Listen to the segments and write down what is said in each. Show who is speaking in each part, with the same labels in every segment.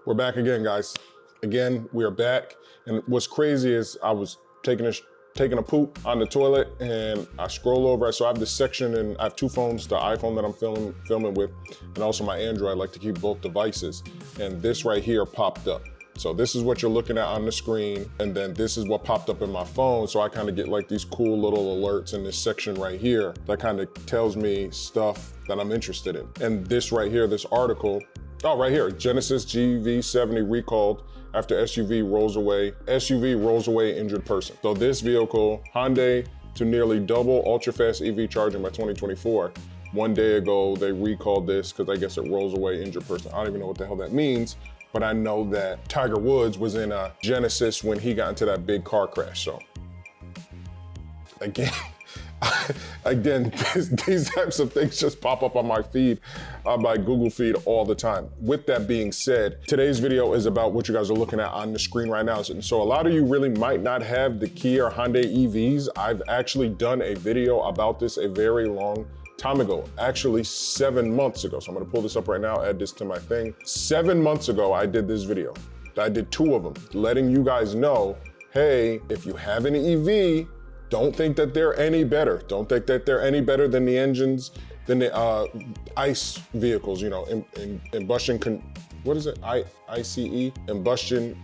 Speaker 1: We're back again, guys. Again, we are back. And what's crazy is I was taking a poop on the toilet and I scroll over. So I have this section and I have two phones, the iPhone that I'm filming with, and also my Android. I like to keep both devices. And this right here popped up. So this is what you're looking at on the screen. And then this is what popped up in my phone. So I kind of get like these cool little alerts in this section right here that kind of tells me stuff that I'm interested in. And this right here, this article, oh, right here, Genesis GV80 recalled after SUV rolls away injured person. So this vehicle, Hyundai to nearly double ultra-fast EV charging by 2024. One day ago, they recalled this because I guess it rolls away injured person. I don't even know what the hell that means, but I know that Tiger Woods was in a Genesis when he got into that big car crash. So again, these types of things just pop up on my feed, on my Google feed all the time. With that being said, today's video is about what you guys are looking at on the screen right now. So a lot of you really might not have the Kia or Hyundai EVs. I've actually done a video about this a very long time ago, actually 7 months ago. So I'm gonna pull this up right now, add this to my thing. 7 months ago, I did this video. I did 2 of them, letting you guys know, hey, if you have an EV, don't think that they're any better. Don't think that they're any better than the engines, than the ICE vehicles, you know, what is it? ICE? Internal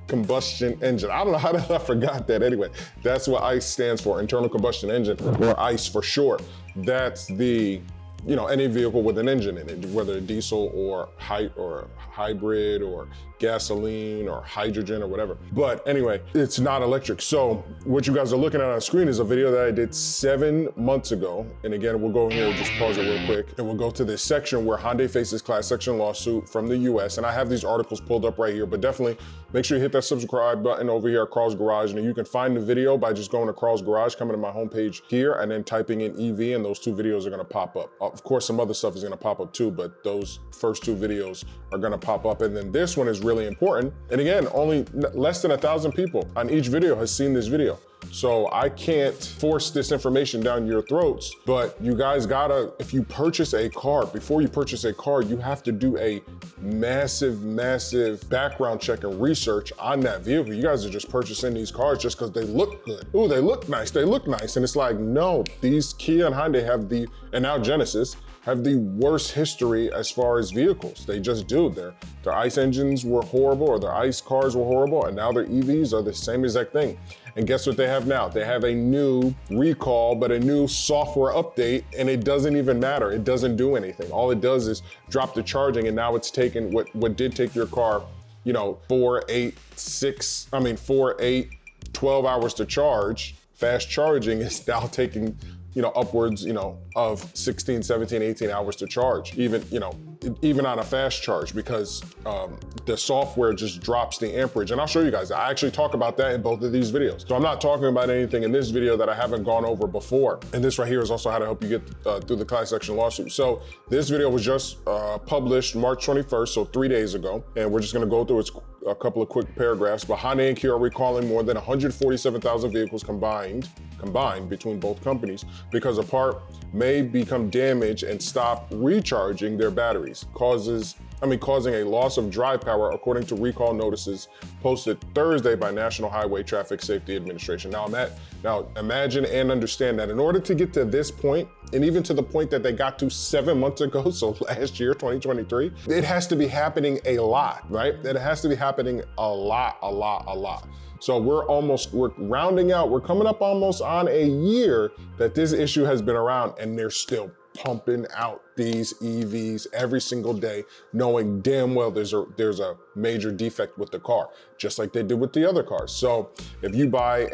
Speaker 1: combustion engine. I don't know how the hell I forgot that. Anyway, that's what ICE stands for, internal combustion engine, or ICE for short. That's the, you know, any vehicle with an engine in it, whether diesel or hybrid or gasoline or hydrogen or whatever. But anyway, it's not electric. So what you guys are looking at on the screen is a video that I did 7 months ago. And again, we'll go here and just pause it real quick. And we'll go to this section where Hyundai faces class action lawsuit from the US. And I have these articles pulled up right here, but definitely make sure you hit that subscribe button over here at Carl's Garage. And you can find the video by just going to Carl's Garage, coming to my homepage here, and then typing in EV, and those 2 videos are gonna pop up. Of course, some other stuff is gonna pop up too, but those first 2 videos are gonna pop up. And then this one is really important. And again, only less than 1,000 people on each video has seen this video. So I can't force this information down your throats, but you guys gotta, if you purchase a car, before you purchase a car, you have to do a massive background check and research on that vehicle. You guys are just purchasing these cars just because they look good. Ooh, they look nice. And it's like, no, these Kia and Hyundai have and now Genesis, have the worst history as far as vehicles. They just do. Their ICE engines were horrible, or their ICE cars were horrible, and now their EVs are the same exact thing. And guess what they have now? They have a new recall, but a new software update, and it doesn't even matter. It doesn't do anything. All it does is drop the charging, and now it's taken what did take your car, you know, 4, 8, 12 hours to charge. Fast charging is now taking, you know, upwards, you know, of 16, 17, 18 hours to charge, even on a fast charge, because the software just drops the amperage. And I'll show you guys, I actually talk about that in both of these videos. So I'm not talking about anything in this video that I haven't gone over before. And this right here is also how to help you get through the class action lawsuit. So this video was just published March 21st, so 3 days ago. And we're just gonna go through a couple of quick paragraphs. But Hyundai and Kia are recalling more than 147,000 vehicles combined between both companies because a part may become damaged and stop recharging their batteries, causing a loss of drive power, according to recall notices posted Thursday by National Highway Traffic Safety Administration. Now imagine and understand that in order to get to this point, and even to the point that they got to 7 months ago, so last year, 2023, it has to be happening a lot, right? It has to be happening a lot. So we're rounding out, we're coming up almost on a year that this issue has been around, and they're still pumping out these EVs every single day, knowing damn well there's a major defect with the car, just like they did with the other cars. So if you buy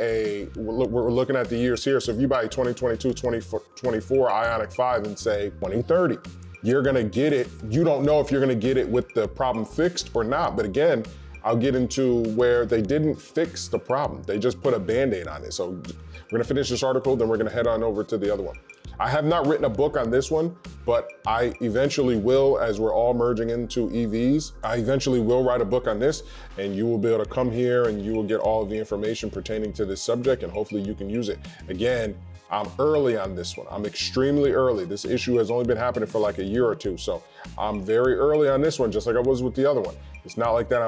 Speaker 1: we're looking at the years here, so if you buy a 2022, 2024 IONIQ 5 and say 2030, you're gonna get it. You don't know if you're gonna get it with the problem fixed or not, but again, I'll get into where they didn't fix the problem. They just put a Band-Aid on it. So we're gonna finish this article, then we're gonna head on over to the other one. I have not written a book on this one, but I eventually will, as we're all merging into EVs, I eventually will write a book on this, and you will be able to come here and you will get all of the information pertaining to this subject, and hopefully you can use it. Again, I'm early on this one. I'm extremely early. This issue has only been happening for like a year or two. So I'm very early on this one, just like I was with the other one. It's not like that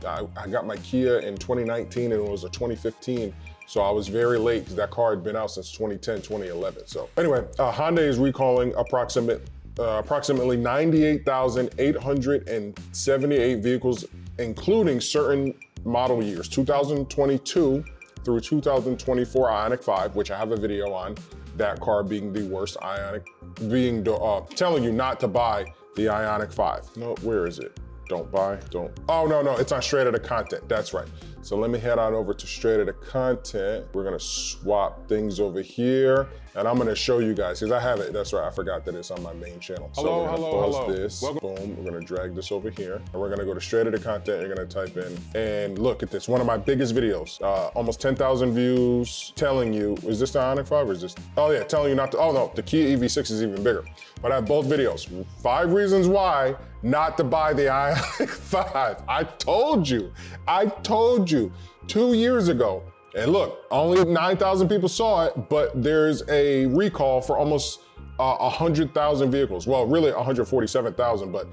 Speaker 1: I got my Kia in 2019 and it was a 2015. So I was very late because that car had been out since 2010, 2011. So anyway, Hyundai is recalling approximately 98,878 vehicles, including certain model years, 2022 through 2024 IONIQ 5, which I have a video on, that car being the worst IONIQ, telling you not to buy the IONIQ 5. No, where is it? Don't buy, don't. Oh, no, it's on Straight Outta Content, that's right. So let me head on over to Straight Outta Content. We're gonna swap things over here, and I'm gonna show you guys, because I have it, that's right, I forgot that it's on my main channel. So we're gonna pause this, boom, we're gonna drag this over here, and we're gonna go to Straight Outta Content, you're gonna type in, and look at this, one of my biggest videos, almost 10,000 views, telling you, is this the IONIQ 5 or is this, oh yeah, telling you not to, oh no, the Kia EV6 is even bigger. But I have both videos, 5 reasons why not to buy the IONIQ 5. I told you 2 years ago. And look, only 9,000 people saw it, but there's a recall for almost 100,000 vehicles. Well, really 147,000, but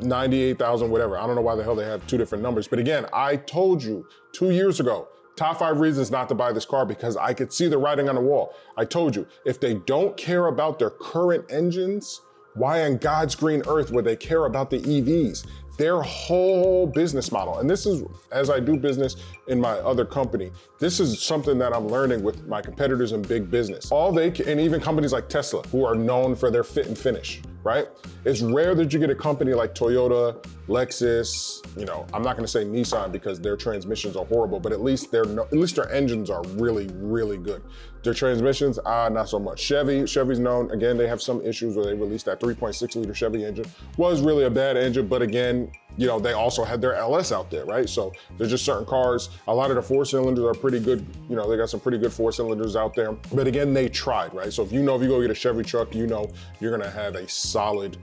Speaker 1: 98,000, whatever. I don't know why the hell they have two different numbers. But again, I told you 2 years ago, top 5 reasons not to buy this car, because I could see the writing on the wall. I told you, if they don't care about their current engines, why on God's green earth would they care about the EVs? Their whole business model, and this is, as I do business in my other company, this is something that I'm learning with my competitors in big business. And even companies like Tesla, who are known for their fit and finish, right? It's rare that you get a company like Toyota, Lexus, I'm not gonna say Nissan because their transmissions are horrible, but at least their engines are really, really good. Their transmissions, not so much. Chevy's known, again, they have some issues where they released that 3.6 liter Chevy engine. Was really a bad engine, but again, they also had their LS out there, right? So there's just certain cars, a lot of the 4 cylinders are pretty good, they got some pretty good 4 cylinders out there. But again, they tried, right? So if you go get a Chevy truck, you're gonna have a solid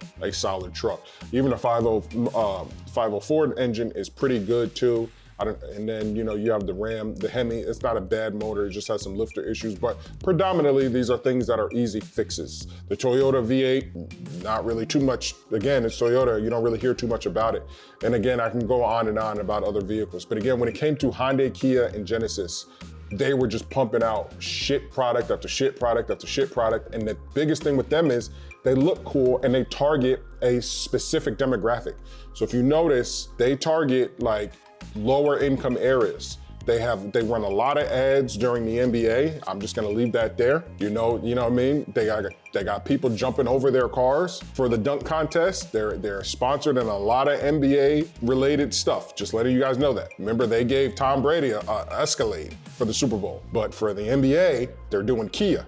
Speaker 1: truck. Even a 504 engine is pretty good too. And then, you have the Ram, the Hemi, it's not a bad motor, it just has some lifter issues, but predominantly these are things that are easy fixes. The Toyota V8, not really too much. Again, it's Toyota, you don't really hear too much about it. And again, I can go on and on about other vehicles. But again, when it came to Hyundai, Kia, and Genesis, they were just pumping out shit product after shit product after shit product. And the biggest thing with them is they look cool and they target a specific demographic. So if you notice, they target like lower income areas. They run a lot of ads during the NBA. I'm just gonna leave that there. You know what I mean? They got people jumping over their cars for the dunk contest. They're sponsored in a lot of NBA related stuff. Just letting you guys know that. Remember, they gave Tom Brady a Escalade for the Super Bowl, but for the NBA, they're doing Kia.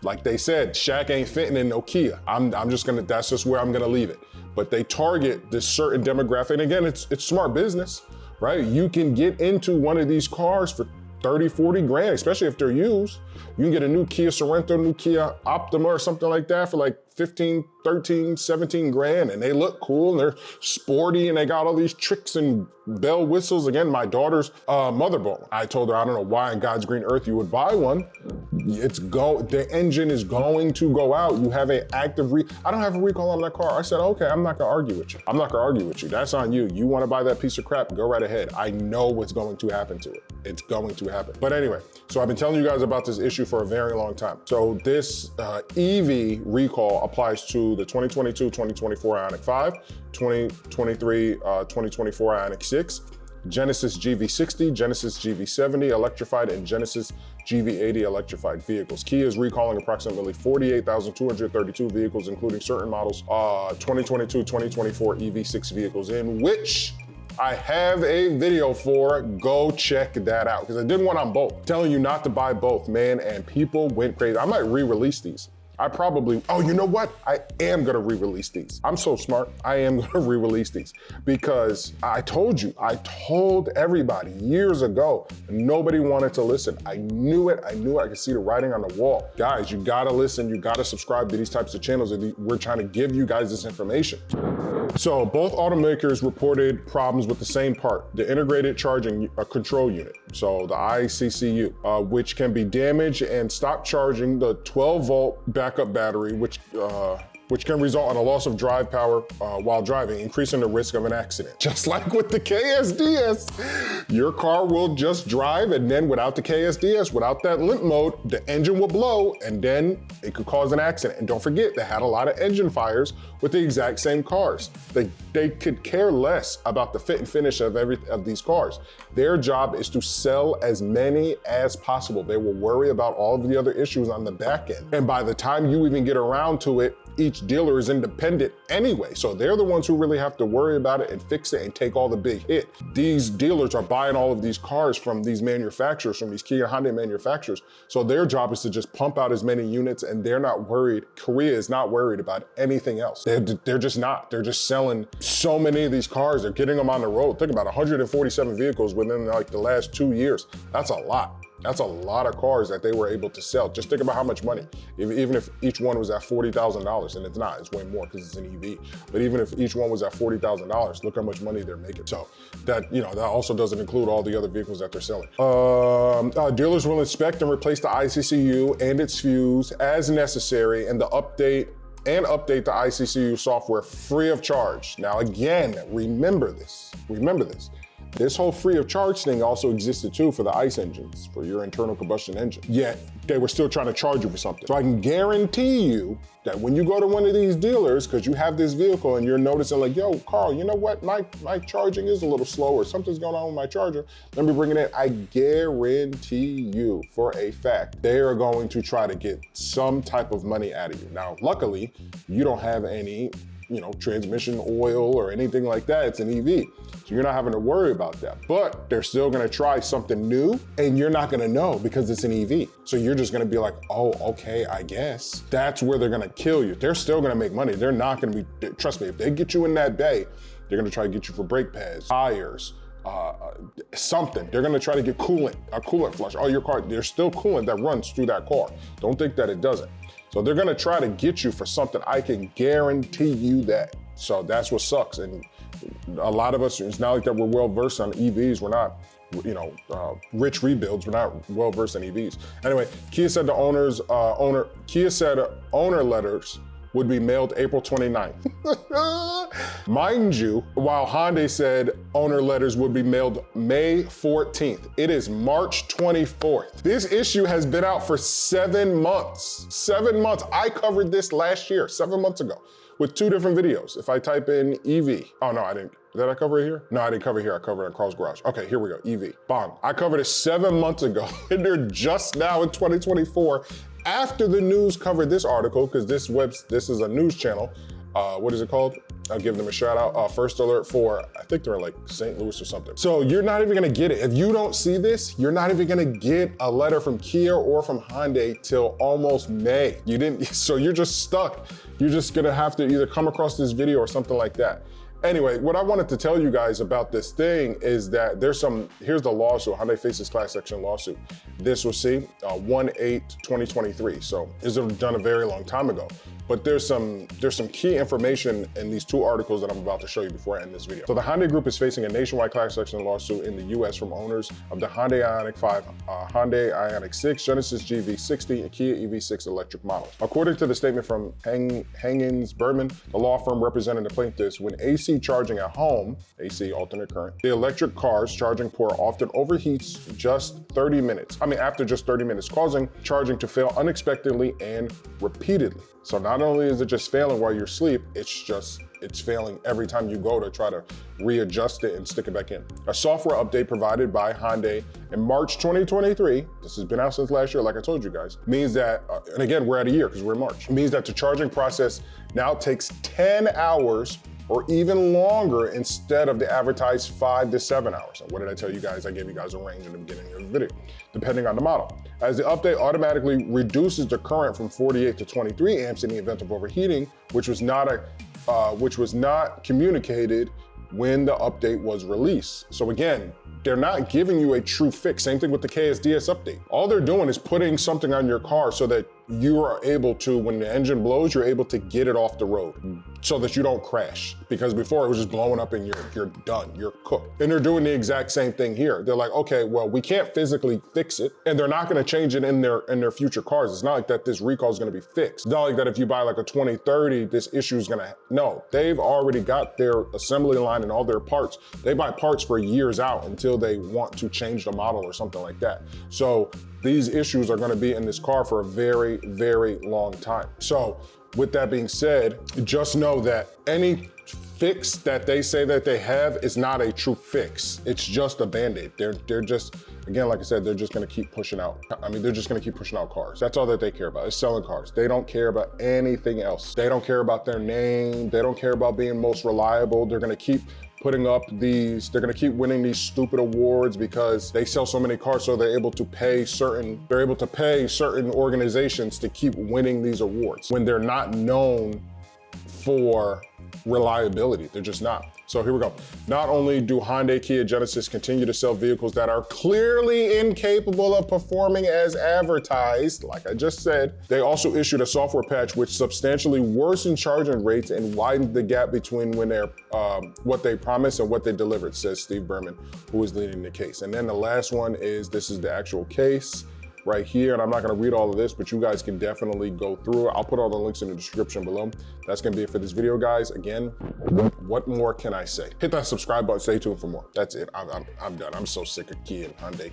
Speaker 1: Like they said, Shaq ain't fitting in no Kia. That's just where I'm gonna leave it. But they target this certain demographic. And again, it's smart business, right? You can get into one of these cars for 30, 40 grand, especially if they're used. You can get a new Kia Sorento, new Kia Optima or something like that for like 15, 13, 17 grand, and they look cool and they're sporty and they got all these tricks and bell whistles. Again, my daughter's motherboard. I told her, I don't know why on God's green earth you would buy one. The engine is going to go out. You have an active I don't have a recall on that car. I said, okay, I'm not gonna argue with you. I'm not gonna argue with you. That's on you. You wanna buy that piece of crap, go right ahead. I know what's going to happen to it. It's going to happen. But anyway, so I've been telling you guys about this issue for a very long time. So this EV recall applies to the 2022-2024 IONIQ 5, 2023-2024 IONIQ 6, Genesis GV60, Genesis GV70 Electrified, and Genesis GV80 Electrified vehicles. Kia is recalling approximately 48,232 vehicles, including certain models, 2022-2024 EV6 vehicles, in which I have a video for. Go check that out, because I did one on both. Telling you not to buy both, man, and people went crazy. I might re-release these. Oh, you know what? I am gonna re-release these. I'm so smart, I am gonna re-release these because I told everybody years ago, nobody wanted to listen. I knew it, I could see the writing on the wall. Guys, you gotta listen, you gotta subscribe to these types of channels. We're trying to give you guys this information. So both automakers reported problems with the same part, the integrated charging control unit, so the ICCU, which can be damaged and stop charging the 12-volt backup battery, which can result in a loss of drive power while driving, increasing the risk of an accident. Just like with the KSDS, your car will just drive, and then without the KSDS, without that limp mode, the engine will blow, and then it could cause an accident. And don't forget, they had a lot of engine fires with the exact same cars. They could care less about the fit and finish of these cars. Their job is to sell as many as possible. They will worry about all of the other issues on the back end. And by the time you even get around to it, each dealer is independent anyway. So they're the ones who really have to worry about it and fix it and take all the big hit. These dealers are buying all of these cars from these manufacturers, from these Kia Hyundai manufacturers. So their job is to just pump out as many units, and they're not worried. Korea is not worried about anything else. They're just not. They're just selling so many of these cars. They're getting them on the road. Think about 147 vehicles within like the last 2 years. That's a lot. That's a lot of cars that they were able to sell. Just think about how much money. Even if each one was at $40,000, and it's not, it's way more because it's an EV. But even if each one was at $40,000, look how much money they're making. So that, that also doesn't include all the other vehicles that they're selling. Dealers will inspect and replace the ICCU and its fuse as necessary, and update the ICCU software free of charge. Now again, remember this. This whole free of charge thing also existed too for the ICE engines, for your internal combustion engine. Yet they were still trying to charge you for something. So I can guarantee you that when you go to one of these dealers, because you have this vehicle and you're noticing like, yo, Carl, you know what? My charging is a little slow, or something's going on with my charger. Let me bring it in. I guarantee you for a fact, they are going to try to get some type of money out of you. Now, luckily, you don't have any transmission oil or anything like that. It's an EV. So you're not having to worry about that. But they're still gonna try something new, and you're not gonna know because it's an EV. So you're just gonna be like, oh, okay, I guess. That's where they're gonna kill you. They're still gonna make money. They're not gonna be, trust me, if they get you in that bay, they're gonna try to get you for brake pads, tires, something. They're gonna try to get coolant, a coolant flush. Oh, your car, there's still coolant that runs through that car. Don't think that it doesn't. So they're gonna try to get you for something. I can guarantee you that. So that's what sucks. And a lot of us, it's not like that we're well versed on EVs. We're not, rich rebuilds. We're not well versed on EVs. Anyway, Kia said owner letters would be mailed April 29th. Mind you, while Hyundai said owner letters would be mailed May 14th, it is March 24th. This issue has been out for 7 months. 7 months. I covered this last year, 7 months ago, with 2 different videos. If I type in EV, oh no, I didn't. Did I cover it here? No, I didn't cover it here. I covered it at Carl's Garage. Okay, here we go, EV, bang. I covered it 7 months ago, and they're just now in 2024, after the news covered this article, because this is a news channel. What is it called? I'll give them a shout out. First Alert for, I think they're in like St. Louis or something. So you're not even gonna get it. If you don't see this, you're not even gonna get a letter from Kia or from Hyundai till almost May. You didn't, so you're just stuck. You're just gonna have to either come across this video or something like that. Anyway, what I wanted to tell you guys about this thing is that here's the lawsuit. Hyundai faces class action lawsuit. This was 1/8/2023. So this was done a very long time ago. But there's some key information in these 2 articles that I'm about to show you before I end this video. So the Hyundai Group is facing a nationwide class action lawsuit in the US from owners of the Hyundai IONIQ 5, Hyundai IONIQ 6, Genesis GV80, and Kia EV6 electric models. According to the statement from Hangens Berman, the law firm representing the plaintiffs, when AC charging at home, AC alternate current, the electric car's charging port often overheats after just 30 minutes, causing charging to fail unexpectedly and repeatedly. So not only is it just failing while you're asleep, it's failing every time you go to try to readjust it and stick it back in. A software update provided by Hyundai in March 2023, this has been out since last year, like I told you guys, means that, and again, we're at a year because we're in March, means that the charging process now takes 10 hours or even longer instead of the advertised 5 to 7 hours. And what did I tell you guys? I gave you guys a range in the beginning of the video, depending on the model. As the update automatically reduces the current from 48 to 23 amps in the event of overheating, which was not communicated when the update was released. So again, they're not giving you a true fix. Same thing with the KSDS update. All they're doing is putting something on your car so that you are able to, when the engine blows, you're able to get it off the road so that you don't crash. Because before it was just blowing up and you're done, you're cooked. And they're doing the exact same thing here. They're like, okay, well, we can't physically fix it, and they're not gonna change it in their future cars. It's not like that this recall is gonna be fixed. It's not like that if you buy like a 2030, this issue is gonna, no, they've already got their assembly line and all their parts. They buy parts for years out until they want to change the model or something like that. So these issues are gonna be in this car for a very, very long time. So with that being said, just know that any fix that they say that they have is not a true fix. It's just a Band-Aid. They're just, again, like I said, they're just gonna keep pushing out. I mean, they're just gonna keep pushing out cars. That's all that they care about, is selling cars. They don't care about anything else. They don't care about their name. They don't care about being most reliable. They're gonna keep putting up these, they're gonna keep winning these stupid awards because they sell so many cars, so they're able to pay certain organizations to keep winning these awards when they're not known for reliability. They're just not. So here we go. Not only do Hyundai, Kia, Genesis continue to sell vehicles that are clearly incapable of performing as advertised, like I just said, they also issued a software patch which substantially worsened charging rates and widened the gap between when they're what they promised and what they delivered, says Steve Berman, who is leading the case. And then the last one is, this is the actual case right here, and I'm not gonna read all of this, but you guys can definitely go through it. I'll put all the links in the description below. That's gonna be it for this video, guys. Again, what more can I say? Hit that subscribe button, stay tuned for more. That's it, I'm done. I'm so sick of Kia and Hyundai.